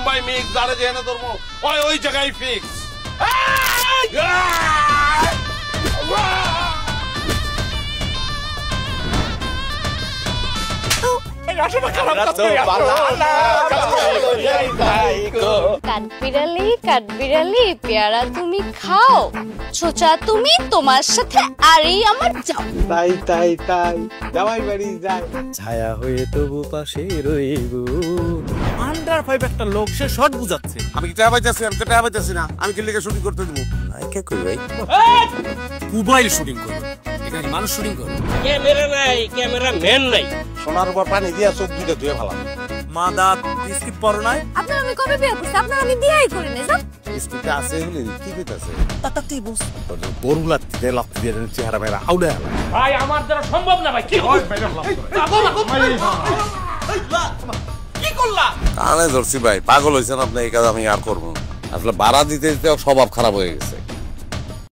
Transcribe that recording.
Bombay mix দাঁড়ে যেন ধরবো ওই জায়গায় ফিক্স। কাঠবিড়ালি পেয়ারা তুমি খাও, ছোচা তুমি তোমার সাথে আরই আমার যাও। তাই তাই তাই জামাই বাড়ি যায় ছায়া হয়ে তবু পাশে রইব। আন্ডার 5 একটা লোক সে শর্ট বুঝাচ্ছে। আমি কি টাকা পাইতেছি? আমি তো টাকা পাইতেছি না। আমি কি লিগে শুটিং করতে দিব? নায়িকা কই ভাই? মোবাইল শুটিং করে, এখানে মানুষ শুটিং করে। ক্যামেরা নাই, ক্যামেরা ম্যান নাই। সোনার উপর পানি দিয়া চোখ দুইটা ধুয়ে ফেলাম। মাদা বিস্কিট পরো নাই? আপনার আমি কবে বিয়ে করছি? আপনার আমি বিয়েই করি না। যাও। বিস্কুটে আছে বলে কি কইতাছে? তাতাতেই বস। গরু লাত্তি দিয়ে লাত্তি দিয়ে চেহারা মেরা আউলে আলা। ভাই আমার দ্বারা সম্ভব না ভাই। কি হয়? কি করলা? কানে ধরছি ভাই, পাগল হইছেন আপনি। এই কাজ আমি আর করবো না। আসলে ভাড়া দিতে দিতে স্বভাব খারাপ হয়ে গেছে।